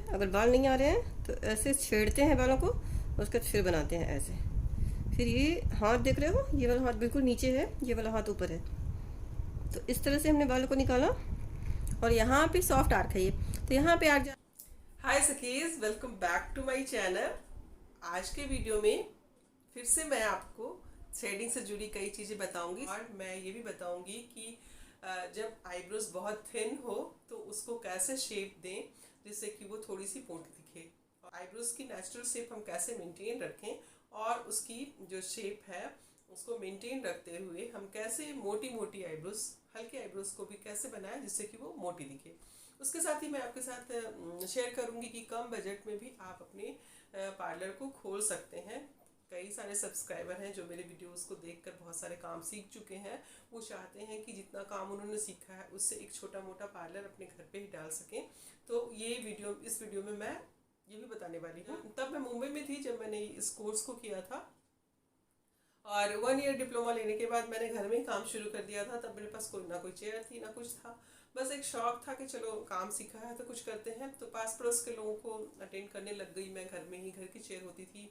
अगर बाल नहीं आ रहे हैं तो ऐसे छेड़ते हैं बालों को, उसके बाद फिर बनाते हैं ऐसे। फिर ये हाथ देख रहे हो, ये वाला हाथ बिल्कुल नीचे है, ये वाला हाथ ऊपर है। तो इस तरह से हमने बालों को निकाला और यहाँ पे सॉफ्ट आर्क है ये, तो यहाँ पे आर्क। Hi sakhis, welcome back to my channel. आज के वीडियो में फिर से मैं आपको थ्रेडिंग से जुड़ी कई चीज़ें बताऊंगी और मैं ये भी बताऊंगी कि जब आईब्रोज बहुत थिन हो तो उसको कैसे शेप दें जिससे कि वो थोड़ी सी मोटी दिखे, और आईब्रोज की नेचुरल शेप हम कैसे मेंटेन रखें और उसकी जो शेप है उसको मेंटेन रखते हुए हम कैसे मोटी मोटी आईब्रोज, हल्के आईब्रोज को भी कैसे बनाएं जिससे कि वो मोटी दिखे। उसके साथ ही मैं आपके साथ शेयर करूंगी कि कम बजट में भी आप अपने पार्लर को खोल सकते हैं। कई सारे सब्सक्राइबर हैं जो मेरे वीडियोस को देखकर बहुत सारे काम सीख चुके हैं। वो चाहते हैं कि जितना काम उन्होंने सीखा है उससे एक छोटा मोटा पार्लर अपने घर पे ही डाल सकें। तो इस वीडियो में मैं ये भी बताने वाली हूँ। तब मैं मुंबई में थी जब मैंने इस कोर्स को किया था, और 1 ईयर डिप्लोमा लेने के बाद मैंने घर में ही काम शुरू कर दिया था। तब मेरे पास कोई ना कोई चेयर थी ना कुछ था, बस एक शौक था कि चलो काम सीखा है तो कुछ करते हैं। तो पास पड़ोस के लोगों को अटेंड करने लग गई मैं घर में ही। घर की चेयर होती थी,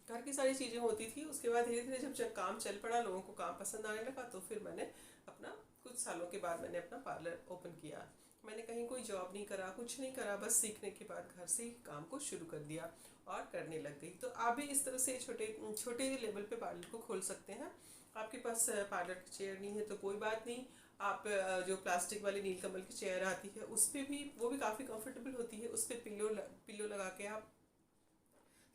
घर की सारी चीज़ें होती थी। उसके बाद धीरे धीरे जब काम चल पड़ा, लोगों को काम पसंद आने लगा, तो फिर मैंने अपना कुछ सालों के बाद मैंने अपना पार्लर ओपन किया। मैंने कहीं कोई जॉब नहीं करा, कुछ नहीं करा, बस सीखने के बाद घर से ही काम को शुरू कर दिया और करने लग गई। तो आप भी इस तरह से छोटे छोटे लेवल पे पार्लर को खोल सकते हैं। आपके पास पार्लर की चेयर नहीं है तो कोई बात नहीं, आप जो प्लास्टिक वाली नीलकमल की चेयर आती है उस पर भी, वो भी काफ़ी कंफर्टेबल होती है, उस पर पिल्लो लगा के आप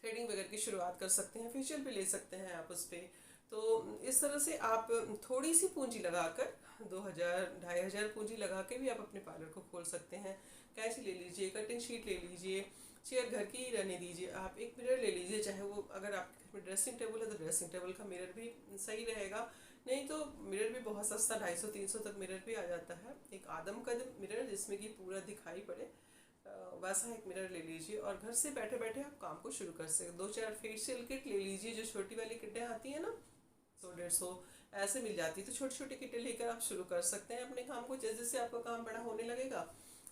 थ्रेडिंग वगैरह की शुरुआत कर सकते हैं। फेशियल भी ले सकते हैं आप उस पर। तो इस तरह से आप थोड़ी सी पूंजी लगाकर 2000-2500 पूंजी लगा के भी आप अपने पार्लर को खोल सकते हैं। कैंची ले लीजिए, कटिंग शीट ले लीजिए, चेयर घर की ही रहने दीजिए, आप एक मिरर ले लीजिए, चाहे वो अगर आपके घर में ड्रेसिंग टेबल है तो ड्रेसिंग टेबल का मिरर भी सही रहेगा। नहीं तो मिरर भी बहुत सस्ता 250-300 तक मिरर भी आ जाता है। एक आदम कद मिरर जिसमें कि पूरा दिखाई पड़े, वैसा एक मिरर ले लीजिए और घर से बैठे बैठे आप काम को शुरू कर सकते। 2-4 फेशियल किट ले लीजिए, जो छोटी वाली किटें आती हैं ना, 100-150 ऐसे मिल जाती है। तो छोटी छोटी किटें लेकर आप शुरू कर सकते हैं अपने काम को। जैसे जैसे आपका काम बड़ा होने लगेगा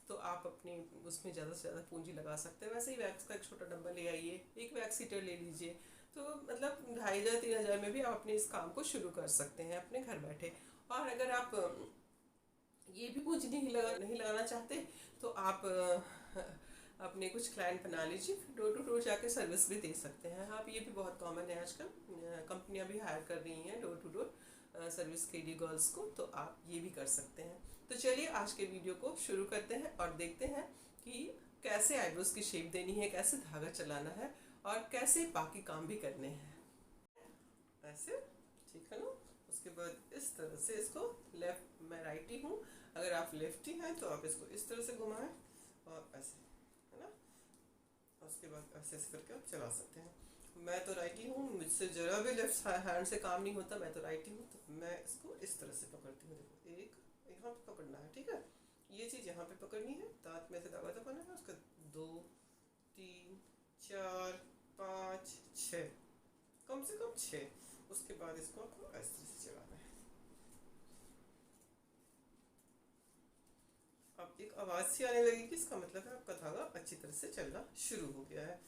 तो आप अपनी उसमें ज़्यादा से ज़्यादा पूंजी लगा सकते हैं। वैसे ही वैक्स का एक छोटा डब्बा ले आइए, एक वैक्स हीटर ले लीजिए, तो मतलब 2500-3000 में भी आप अपने इस काम को शुरू कर सकते हैं अपने घर बैठे। और अगर आप ये भी पूंजी नहीं लगाना चाहते तो आप अपने कुछ क्लाइंट बना लीजिए, डोर टू डोर जाके सर्विस भी दे सकते हैं आप। ये भी बहुत कॉमन है आजकल, कंपनियां भी हायर कर रही हैं डोर टू डोर सर्विस के लिए गर्ल्स को, तो आप ये भी कर सकते हैं। तो चलिए आज के वीडियो को शुरू करते हैं और देखते हैं कि कैसे आईब्रोज की शेप देनी है, कैसे धागा चलाना है और कैसे बाकी काम भी करने हैं। ऐसे, ठीक है ना। उसके बाद इस तरह से इसको, लेफ्ट मैं राइटी हूँ, अगर आप लेफ्टी हैं तो आप इसको इस तरह से घुमाएं और ऐसे, है ना। उसके बाद ऐसे ऐसे करके आप चला सकते हैं। मैं तो राइटी हूँ, मुझसे जरा भी लेफ्ट हैंड से काम नहीं होता, मैं तो राइटी हूँ, तो मैं इसको इस तरह से पकड़ती हूँ। देखो, एक यहाँ पे पकड़ना है, ठीक है, ये चीज़ यहाँ पे पकड़नी है, दांत में से धागा दबाना है, उसका 2 3 4 5 6, कम से कम 6। उसके बाद इसको आपको इस तरह से चलाना है। अब एक आवाज़ सी आने लगेगी, इसका मतलब है आपका धागा अच्छी तरह से चलना शुरू हो गया है।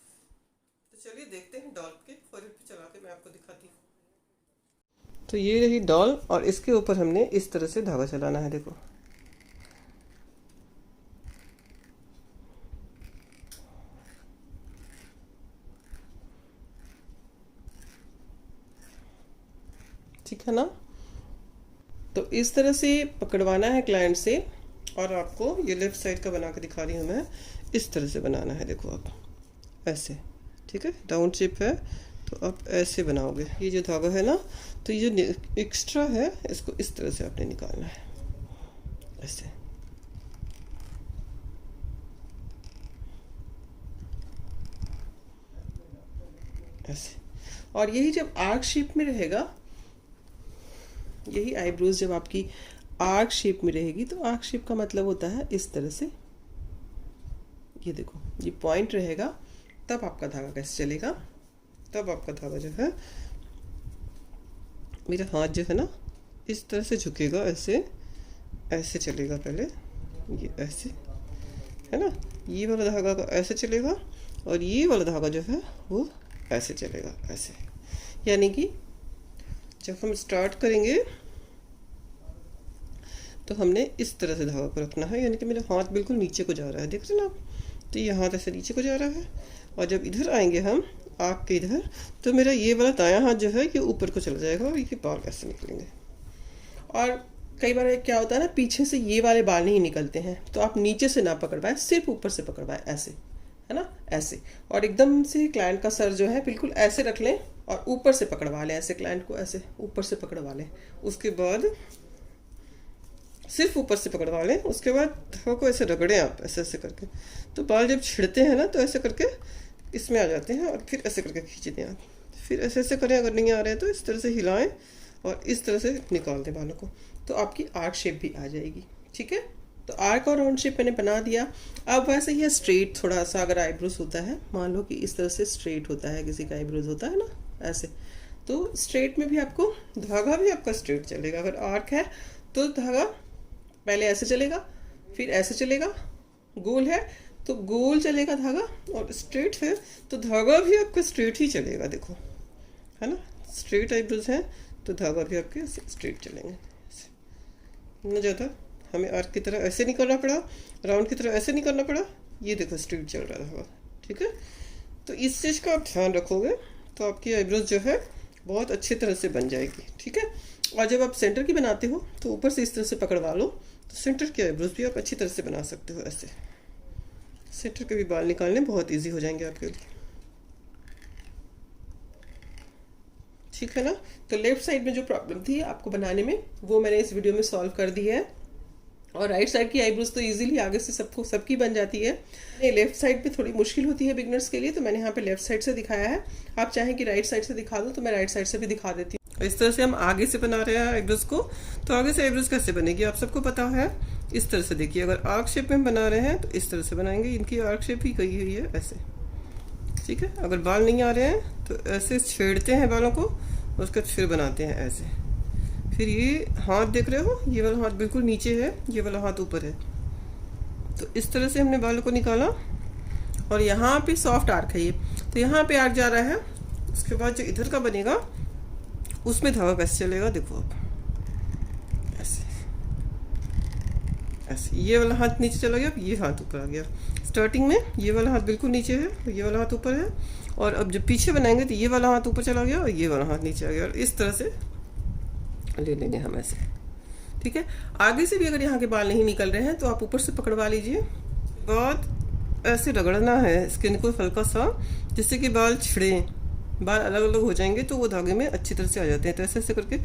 तो चलिए देखते हैं डॉल के फॉरहेड पे चला के मैं आपको दिखाती हूँ। तो ये रही डॉल और इसके ऊपर हमने इस तरह से धागा चलाना है। देखो, ठीक है ना। तो इस तरह से पकड़वाना है क्लाइंट से, और आपको ये लेफ्ट साइड का बना के दिखा रही हूँ मैं, इस तरह से बनाना है। देखो आप ऐसे, ठीक है, डाउन शेप है तो आप ऐसे बनाओगे। ये जो धागा है ना, तो ये जो एक्स्ट्रा है इसको इस तरह से आपने निकालना है, ऐसे। ऐसे, और यही जब आर्क शेप में रहेगा, यही आईब्रोज जब आपकी आर्क शेप में रहेगी, तो आर्क शेप का मतलब होता है इस तरह से। ये देखो, ये पॉइंट रहेगा, तब आपका धागा कैसे चलेगा, तब आपका धागा जो है, मेरा हाथ जो है ना इस तरह से झुकेगा, ऐसे ऐसे चलेगा पहले, ये ऐसे, है ना। ये वाला धागा का ऐसे चलेगा और ये वाला धागा जो है वो ऐसे चलेगा, ऐसे। यानी कि जब हम स्टार्ट करेंगे तो हमने इस तरह से धागा को रखना है, यानी कि मेरा हाथ बिल्कुल नीचे को जा रहा है, देख रहे हैं ना आप। तो ये हाथ ऐसे नीचे को जा रहा है और जब इधर आएंगे हम आँख के इधर, तो मेरा ये वाला दायां हाथ जो है ये ऊपर को चला जाएगा और ये बाल ऐसे निकलेंगे। और कई बार क्या होता है ना, पीछे से ये वाले बाल नहीं निकलते हैं, तो आप नीचे से ना पकड़वाएं, सिर्फ ऊपर से पकड़वाएं, ऐसे, है ना, ऐसे। और एकदम से क्लाइंट का सर जो है बिल्कुल ऐसे रख लें और ऊपर से पकड़वा लें, ऐसे क्लाइंट को ऐसे ऊपर से पकड़वा लें। उसके बाद सिर्फ ऊपर से पकड़वा लें, उसके बाद धागा को ऐसे रगड़ें आप, ऐसे ऐसे करके। तो बाल जब छिड़ते हैं ना तो ऐसे करके इसमें आ जाते हैं और फिर ऐसे करके खींच दें आप। फिर ऐसे ऐसे करें, अगर नहीं आ रहे हैं तो इस तरह से हिलाएं और इस तरह से निकाल दें बालों को, तो आपकी आर्क शेप भी आ जाएगी। ठीक है, तो आर्क और राउंड शेप मैंने बना दिया। अब वैसे ही स्ट्रेट थोड़ा सा, अगर आईब्रोज होता है, मान लो कि इस तरह से स्ट्रेट होता है, किसी का आईब्रोज होता है ना ऐसे, तो स्ट्रेट में भी आपको धागा भी आपका स्ट्रेट चलेगा। अगर आर्क है तो धागा पहले ऐसे चलेगा, फिर ऐसे चलेगा, गोल है तो गोल चलेगा धागा, और स्ट्रेट है तो धागा भी आपका स्ट्रेट ही चलेगा, देखो, है ना। स्ट्रेट आईब्रोज है तो धागा भी आपके स्ट्रेट चलेंगे। न ज़्यादा हमें आर्क की तरह ऐसे नहीं करना पड़ा, राउंड की तरह ऐसे नहीं करना पड़ा, ये देखो स्ट्रेट चल रहा धागा। ठीक है, तो इस चीज़ का आप ध्यान रखोगे तो आपकी आईब्रोज जो है बहुत अच्छी तरह से बन जाएगी। ठीक है, और जब आप सेंटर की बनाते हो तो ऊपर से इस तरह से पकड़वा लो, तो सेंटर की आईब्रोज भी आप अच्छी तरह से बना सकते हो। ऐसे सेंटर के भी बाल निकालने बहुत इजी हो जाएंगे आपके लिए। ठीक है ना। तो लेफ्ट साइड में जो प्रॉब्लम थी आपको बनाने में, वो मैंने इस वीडियो में सॉल्व कर दी है। और राइट साइड की आईब्रोज तो इजीली आगे से सबकी बन जाती है। लेफ्ट साइड पे थोड़ी मुश्किल होती है बिगनर्स के लिए, तो मैंने यहाँ पे लेफ्ट साइड से दिखाया है। आप चाहें कि राइट साइड से दिखा दो तो मैं राइट साइड से भी दिखा देती हूँ। इस तरह से हम आगे से बना रहे हैं आईब्रोज को। तो आगे से आईब्रोज कैसे बनेगी आप सबको पता है। इस तरह से देखिए, अगर आर्क शेप में हम बना रहे हैं तो इस तरह से बनाएंगे। इनकी आर्क शेप ही कही हुई है ऐसे। ठीक है, अगर बाल नहीं आ रहे हैं तो ऐसे छेड़ते हैं बालों को, उसके बाद फिर बनाते हैं ऐसे। फिर ये हाथ देख रहे हो, ये वाला हाथ बिल्कुल नीचे है, ये वाला हाथ ऊपर है। तो इस तरह से हमने बालों को निकाला और यहाँ पे सॉफ्ट आर्क है ये, तो यहाँ पे आर्क जा रहा है। उसके बाद जो इधर का बनेगा उसमें धागा कैसे चलेगा, देखो आप, ऐसे ऐसे। ये वाला हाथ नीचे चला गया, ये हाथ ऊपर आ गया। स्टार्टिंग में ये वाला हाथ बिल्कुल नीचे है, ये वाला हाथ ऊपर है, और अब जब पीछे बनाएंगे तो ये वाला हाथ ऊपर चला गया और ये वाला हाथ नीचे आ गया, और इस तरह से ले लेंगे हम ऐसे। ठीक है, आगे से भी अगर यहाँ के बाल नहीं निकल रहे हैं तो आप ऊपर से पकड़वा लीजिए। बहुत ऐसे रगड़ना है स्किन को हल्का सा, जिससे कि बाल छिड़े, बाल अलग अलग हो जाएंगे तो वो धागे में अच्छी तरह से आ जाते हैं। तो ऐसे ऐसे करके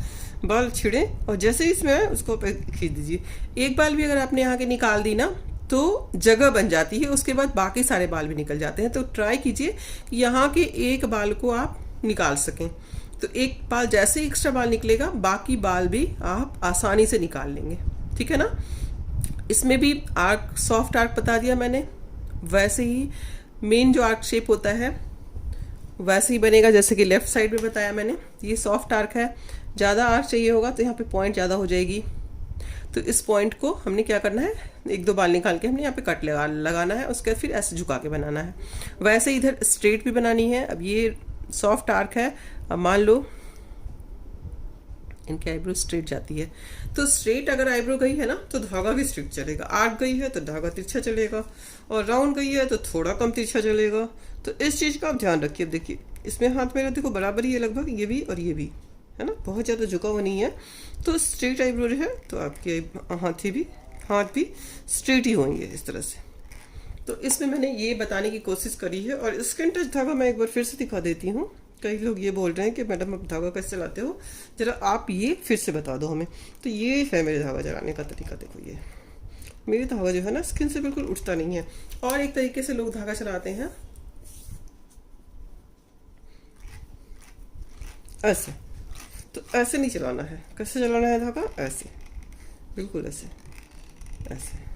बाल छिड़े और जैसे ही इसमें आए उसको खींच दीजिए। एक बाल भी अगर आपने यहाँ के निकाल दी ना तो जगह बन जाती है, उसके बाद बाकी सारे बाल भी निकल जाते हैं। तो ट्राई कीजिए कि यहाँ के एक बाल को आप निकाल सकें। तो एक बाल जैसे ही एक्स्ट्रा बाल निकलेगा बाकी बाल भी आप आसानी से निकाल लेंगे। ठीक है ना। इसमें भी आर्क, सॉफ्ट आर्क बता दिया मैंने, वैसे ही मेन जो आर्क शेप होता है वैसे ही बनेगा जैसे कि लेफ्ट साइड में बताया मैंने। ये सॉफ्ट आर्क है, ज़्यादा आर्क चाहिए होगा तो यहाँ पे पॉइंट ज़्यादा हो जाएगी। तो इस पॉइंट को हमने क्या करना है, एक दो बाल निकाल के हमने यहाँ पे कट लगाना है, उसके बाद फिर ऐसे झुका के बनाना है। वैसे इधर स्ट्रेट भी बनानी है। अब ये सॉफ्ट आर्क है, अब मान लो इनकी आईब्रो स्ट्रेट जाती है, तो स्ट्रेट अगर आईब्रो गई है ना तो धागा भी स्ट्रेट चलेगा। आर्क गई है तो धागा तिरछा चलेगा, और राउंड गई है तो थोड़ा कम तिरछा चलेगा। तो इस चीज़ का आप ध्यान रखिए। देखिए इसमें हाथ मेरा देखो बराबर ही है लगभग, ये भी और ये भी, है ना, बहुत ज़्यादा झुका हुआ नहीं है। तो स्ट्रेट आईब्रो है तो आपके हाथ भी स्ट्रेट ही होंगे इस तरह से। तो इसमें मैंने ये बताने की कोशिश करी है। और स्किन टच धागा मैं एक बार फिर से दिखा देती हूँ। कई लोग ये बोल रहे हैं कि मैडम आप धागा कैसे चलाते हो, जरा आप ये फिर से बता दो हमें। तो ये है मेरे धागा चलाने का तरीका। देखो ये मेरी धागा जो है ना स्किन से बिल्कुल उठता नहीं है। और एक तरीके से लोग धागा चलाते हैं ऐसे, तो ऐसे नहीं चलाना है। कैसे चलाना है धागा, ऐसे, बिल्कुल ऐसे ऐसे।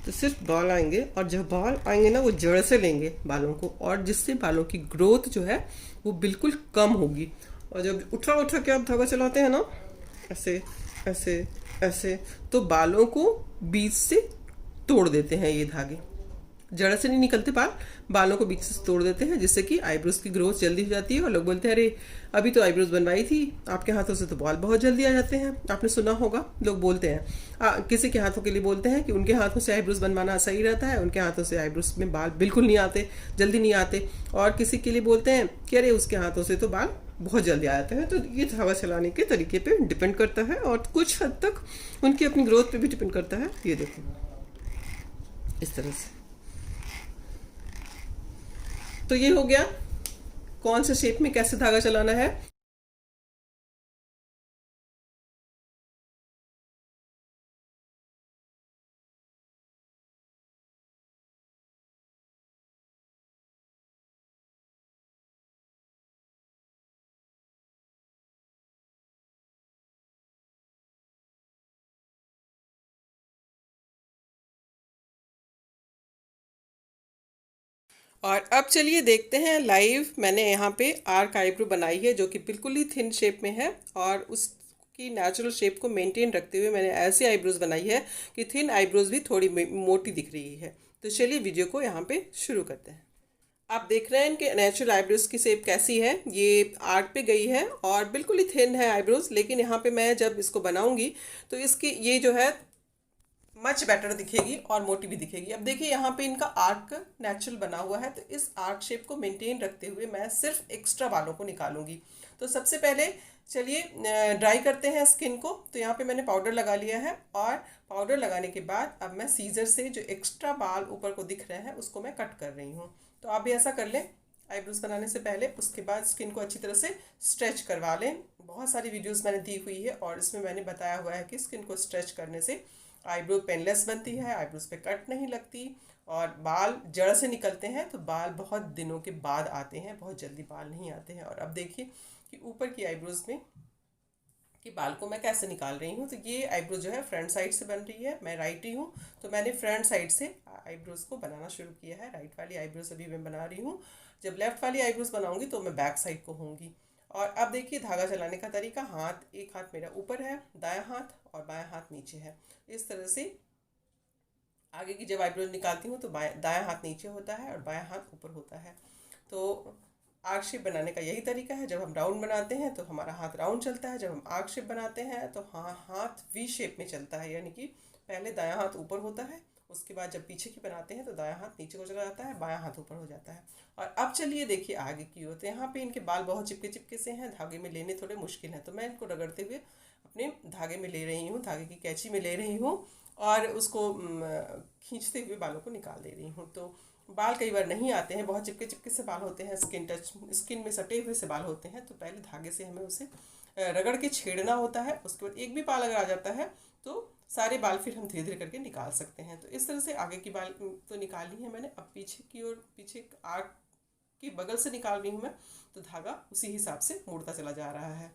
तो सिर्फ बाल आएंगे, और जब बाल आएंगे ना वो जड़ से लेंगे बालों को, और जिससे बालों की ग्रोथ जो है वो बिल्कुल कम होगी। और जब उठा उठा के आप धागा चलाते हैं ना ऐसे ऐसे ऐसे, तो बालों को बीच से तोड़ देते हैं ये धागे। जड़ से नहीं निकलते बाल, बालों को बीच से तोड़ देते हैं, जिससे कि आईब्रोज की ग्रोथ जल्दी हो जाती है। और लोग बोलते हैं अरे अभी तो आईब्रोज बनवाई थी, आपके हाथों से तो बाल बहुत जल्दी आ जाते हैं। आपने सुना होगा, लोग बोलते हैं। किसी के हाथों के लिए बोलते हैं कि उनके हाथों से आईब्रोज बनवाना सही रहता है, उनके हाथों से आईब्रोज में बाल बिल्कुल नहीं आते, जल्दी नहीं आते। और किसी के लिए बोलते हैं कि अरे उसके हाथों से तो बाल बहुत जल्दी आ जाते हैं। तो ये धागा चलाने के तरीके पे डिपेंड करता है, और कुछ हद तक उनकी अपनी ग्रोथ पे भी डिपेंड करता है। ये देखो इस तरह से। तो ये हो गया कौन से शेप में कैसे धागा चलाना है। और अब चलिए देखते हैं लाइव। मैंने यहाँ पे आर्क आईब्रो बनाई है जो कि बिल्कुल ही थिन शेप में है, और उसकी नेचुरल शेप को मेंटेन रखते हुए मैंने ऐसी आईब्रोज बनाई है कि थिन आईब्रोज भी थोड़ी मोटी दिख रही है। तो चलिए वीडियो को यहाँ पे शुरू करते हैं। आप देख रहे हैं इनके नेचुरल आईब्रोज की शेप कैसी है। ये आर्क पे गई है और बिल्कुल ही थिन है आईब्रोज, लेकिन यहाँ पे मैं जब इसको बनाऊंगी तो इसकी ये जो है मच बेटर दिखेगी और मोटी भी दिखेगी। अब देखिए यहाँ पे इनका आर्क नेचुरल बना हुआ है, तो इस आर्क शेप को मेंटेन रखते हुए मैं सिर्फ एक्स्ट्रा बालों को निकालूंगी। तो सबसे पहले चलिए ड्राई करते हैं स्किन को। तो यहाँ पे मैंने पाउडर लगा लिया है, और पाउडर लगाने के बाद अब मैं सीजर से जो एक्स्ट्रा बाल ऊपर को दिख रहे हैं उसको मैं कट कर रही हूँ। तो आप भी ऐसा कर लें आईब्रोज बनाने से पहले। उसके बाद स्किन को अच्छी तरह से स्ट्रेच करवा लें। बहुत सारी वीडियोस मैंने दी हुई है और इसमें मैंने बताया हुआ है कि स्किन को स्ट्रेच करने से आईब्रो पेनलेस बनती है, आईब्रोज पे कट नहीं लगती, और बाल जड़ से निकलते हैं तो बाल बहुत दिनों के बाद आते हैं, बहुत जल्दी बाल नहीं आते हैं। और अब देखिए कि ऊपर की आईब्रोज में कि बाल को मैं कैसे निकाल रही हूँ। तो ये आईब्रो जो है फ्रंट साइड से बन रही है, मैं राइटी हूँ तो मैंने फ्रंट साइड से आईब्रोज को बनाना शुरू किया है। राइट वाली आईब्रोज अभी मैं बना रही हूँ, जब लेफ्ट वाली आईब्रोज बनाऊंगी तो मैं बैक साइड को होंगी। और अब देखिए धागा चलाने का तरीका। हाथ, एक हाथ मेरा ऊपर है, दायां हाथ, और बायां हाथ नीचे है। इस तरह से आगे की जब आईब्रोज निकालती हूँ तो दायां हाथ नीचे होता है और बायां हाथ ऊपर होता है। तो आर्क शेप बनाने का यही तरीका है। जब हम राउंड बनाते हैं तो हमारा हाथ राउंड चलता है, जब हम आर्क शेप बनाते हैं तो हाँ, हाथ वी शेप में चलता है, यानी कि पहले दायां हाथ ऊपर होता है, उसके बाद जब पीछे की बनाते हैं तो दायां हाथ नीचे को चला जाता है, बायां हाथ ऊपर हो जाता है। और अब चलिए देखिए आगे की ओर। तो यहाँ पे इनके बाल बहुत चिपके चिपके से हैं, धागे में लेने थोड़े मुश्किल हैं, तो मैं इनको रगड़ते हुए अपने धागे में ले रही हूँ, धागे की कैंची में ले रही हूँ, और उसको खींचते हुए बालों को निकाल दे रही हूँ। तो बाल कई बार नहीं आते हैं, बहुत चिपके चिपके से बाल होते हैं, स्किन में सटे हुए से बाल होते हैं, तो पहले धागे से हमें उसे रगड़ के छेड़ना होता है। उसके बाद एक भी बाल अगर आ जाता है तो सारे बाल फिर हम धीरे धीरे करके निकाल सकते हैं। तो इस तरह से आगे की बाल तो निकाल ली है मैंने। अब पीछे की ओर, पीछे आर्क की बगल से निकाल रही हूँ मैं, तो धागा उसी हिसाब से मुड़ता चला जा रहा है।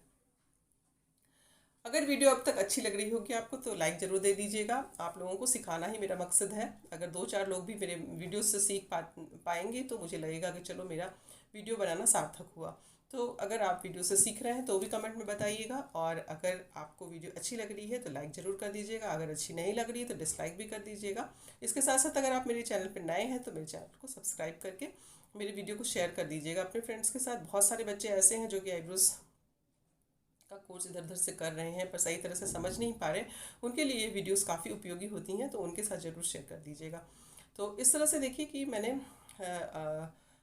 अगर वीडियो अब तक अच्छी लग रही होगी आपको तो लाइक ज़रूर दे दीजिएगा। आप लोगों को सिखाना ही मेरा मकसद है। अगर 2-4 लोग भी मेरे वीडियो से सीख पाएंगे तो मुझे लगेगा कि चलो मेरा वीडियो बनाना सार्थक हुआ। तो अगर आप वीडियो से सीख रहे हैं तो भी कमेंट में बताइएगा, और अगर आपको वीडियो अच्छी लग रही है तो लाइक ज़रूर कर दीजिएगा, अगर अच्छी नहीं लग रही है तो डिसलाइक भी कर दीजिएगा। इसके साथ साथ अगर आप मेरे चैनल पर नए हैं तो मेरे चैनल को सब्सक्राइब करके मेरी वीडियो को शेयर कर दीजिएगा अपने फ्रेंड्स के साथ। बहुत सारे बच्चे ऐसे हैं जो कि आईब्रोज का कोर्स इधर उधर से कर रहे हैं पर सही तरह से समझ नहीं पा रहे, उनके लिए ये वीडियोस काफ़ी उपयोगी होती हैं, तो उनके साथ ज़रूर शेयर कर दीजिएगा। तो इस तरह से देखिए कि मैंने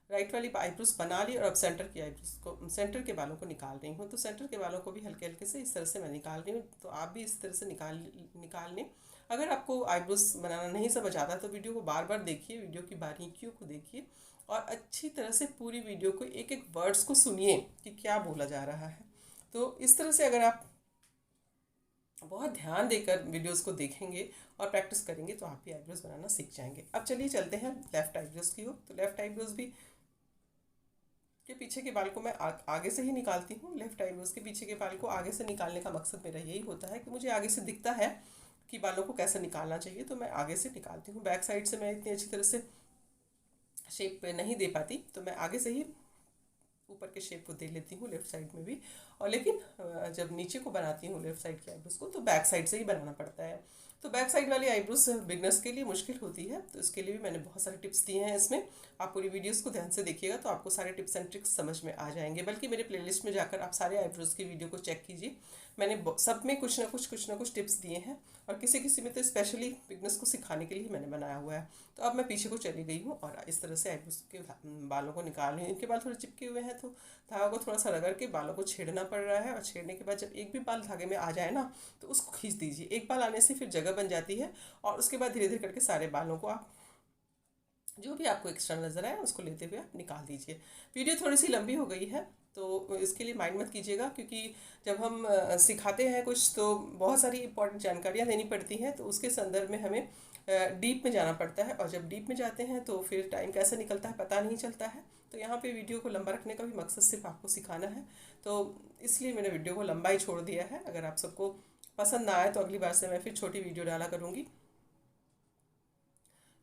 राइट वाली आईब्रोज बना ली, और अब सेंटर की आईब्रोज को, सेंटर के बालों को निकाल रही हूँ। तो सेंटर के बालों को भी हल्के हल्के से इस तरह से मैं निकाल रही हूँ, तो आप भी इस तरह से निकाल लें। अगर आपको आईब्रोज बनाना नहीं समझ आता तो वीडियो को बार बार देखिए, वीडियो की बारीकियों को देखिए, और अच्छी तरह से पूरी वीडियो को एक एक वर्ड्स को सुनिए कि क्या बोला जा रहा है। तो इस तरह से अगर आप बहुत ध्यान देकर वीडियोस को देखेंगे और प्रैक्टिस करेंगे तो आप भी आईब्रोज बनाना सीख जाएंगे। अब चलिए चलते हैं लेफ़्ट आईब्रोज की ओर। तो लेफ़्ट आईब्रोज भी के पीछे के बाल को मैं आगे से ही निकालती हूँ। लेफ़्ट आईब्रोज के पीछे के बाल को आगे से निकालने का मकसद मेरा यही होता है कि मुझे आगे से दिखता है कि बालों को कैसे निकालना चाहिए, तो मैं आगे से निकालती हूँ। बैक साइड से मैं इतनी अच्छी तरह से शेप नहीं दे पाती, तो मैं आगे से ही ऊपर के शेप को दे लेती हूँ लेफ्ट साइड में भी। और लेकिन जब नीचे को बनाती हूँ लेफ्ट साइड के आईब्रोज को तो बैक साइड से ही बनाना पड़ता है। तो बैक साइड वाली आईब्रोज बिगनर्स के लिए मुश्किल होती है, तो इसके लिए भी मैंने बहुत सारे टिप्स दिए हैं इसमें। आप पूरी वीडियोस को ध्यान से देखिएगा तो आपको सारे टिप्स एंड ट्रिक्स समझ में आ जाएंगे। बल्कि मेरे प्लेलिस्ट में जाकर आप सारे आईब्रोज की वीडियो को चेक कीजिए, मैंने सब में कुछ ना कुछ टिप्स दिए हैं, और किसी किसी में तो स्पेशली बिगनर्स को सिखाने के लिए मैंने बनाया हुआ है। तो अब मैं पीछे को चली गई हूँ और इस तरह से आईब्रोज के बालों को निकाल रही हूँ। इनके बाल थोड़े चिपके हुए हैं, तो धागा को थोड़ा सा रगड़ के बालों को छेड़ना पड़ रहा है, और छेड़ने के बाद जब एक भी बाल धागे में आ जाए ना, तो उसको खींच दीजिए। एक बाल आने से फिर जगह बन जाती है, और उसके बाद धीरे धीरे करके सारे बालों को आप जो भी आपको एक्स्ट्रा नज़र आए उसको लेते हुए आप निकाल दीजिए। वीडियो थोड़ी सी लंबी हो गई है, तो इसके लिए माइंड मत कीजिएगा, क्योंकि जब हम सिखाते हैं कुछ तो बहुत सारी इंपॉर्टेंट जानकारियाँ देनी पड़ती हैं, तो उसके संदर्भ में हमें डीप में जाना पड़ता है, और जब डीप में जाते हैं तो फिर टाइम कैसे निकलता है पता नहीं चलता है। तो यहाँ पे वीडियो को लंबा रखने का भी मकसद सिर्फ आपको सिखाना है, तो इसलिए मैंने वीडियो को लंबा ही छोड़ दिया है। अगर आप सबको पसंद ना आए तो अगली बार से मैं फिर छोटी वीडियो डाला करूँगी।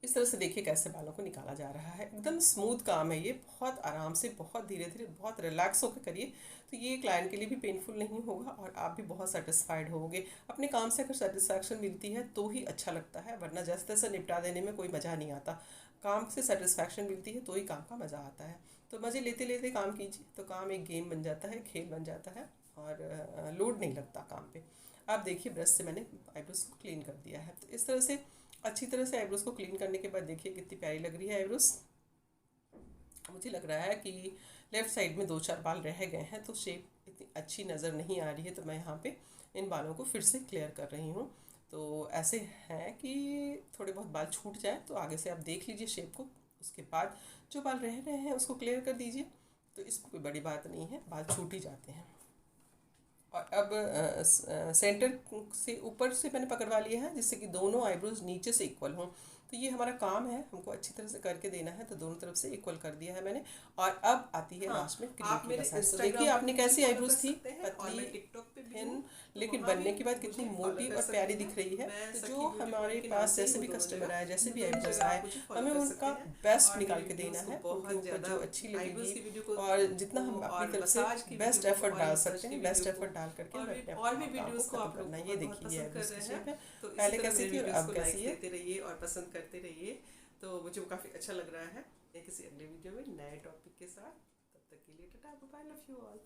इस तरह से देखिए कैसे बालों को निकाला जा रहा है। एकदम स्मूथ काम है ये, बहुत आराम से, बहुत धीरे धीरे, बहुत रिलैक्स होकर करिए, तो ये क्लाइंट के लिए भी पेनफुल नहीं होगा, और आप भी बहुत सेटिस्फाइड होगे। अपने काम से अगर सेटिस्फैक्शन मिलती है तो ही अच्छा लगता है, वरना जैसे तैसे निपटा देने में कोई मज़ा नहीं आता। काम से सेटिस्फैक्शन मिलती है तो ही काम का मज़ा आता है। तो मज़े लेते लेते काम कीजिए, तो काम एक गेम बन जाता है, खेल बन जाता है, और लोड नहीं लगता काम पे। आप देखिए ब्रश से मैंने आईब्रोज को क्लीन कर दिया है। तो इस तरह से अच्छी तरह से आईब्रोज को क्लीन करने के बाद देखिए कितनी प्यारी लग रही है आईब्रोज। मुझे लग रहा है कि लेफ़्ट साइड में 2-4 बाल रह गए हैं, तो शेप इतनी अच्छी नज़र नहीं आ रही है, तो मैं यहाँ पे इन बालों को फिर से क्लियर कर रही हूँ। तो ऐसे हैं कि थोड़े बहुत बाल छूट जाए तो आगे से आप देख लीजिए शेप को, उसके बाद जो बाल रह रहे हैं उसको क्लियर कर दीजिए। तो इसमें कोई बड़ी बात नहीं है, बाल छूट ही जाते हैं। और अब सेंटर से ऊपर से मैंने पकड़वा लिया है, जिससे कि दोनों आईब्रोज नीचे से इक्वल हों। तो ये हमारा काम है, हमको अच्छी तरह से करके देना है, तो दोनों तरफ से इक्वल कर दिया है मैंने। और अब आती है लास्ट में क्रीम की मसाज। तो देखिए आपने कैसी आईब्रोज थी, पतली टिकटॉक पे भी थिन, हूँ, तो लेकिन वहाँ बनने भी के बाद मुझे कितनी फॉलो मोटी कर और सकते प्यारी हैं। दिख रही है। मैं तो सखी जो ब्यूटी हमारे ब्रांड के नाम पास से ही जैसे हूँ भी दोनों कस्टमर जगह। आए, जैसे भी दोनों आईब्रोज जगह आए, आप मुझे फॉलो हमें कर उनका सकते हैं। बेस्ट और निकाल मेरी के देना वीडियोस को है, बहुत उनके ऊपर ज़्यादा जो अच्छी आईब्रोज लगेगी, की वीडियो को और जितना हम अपनी और तरफ से मसाज की बेस्ट वीडियो को एफर्ट और डाल मसाज सकते की हैं, बेस्ट वीडियो को एफर्ट डाल करके मैं अपने और भी काम को वीडियोस को खत्म आप लोग करना। ये बहुत देखिए पसंद कर आईब्रोज रहे की हैं, शेप है, तो इसी पहले तरह कैसी मेरे थी और वीडियोस अब को कैसी लाइक्स है। देते रहिए और पसंद करते रहिए। तो मुझे वो काफ़ी अच्छा लग रहा है। किसी अगले वीडियो में नए टॉपिक के साथ, तब तक के लिए tata bye bye, love you all.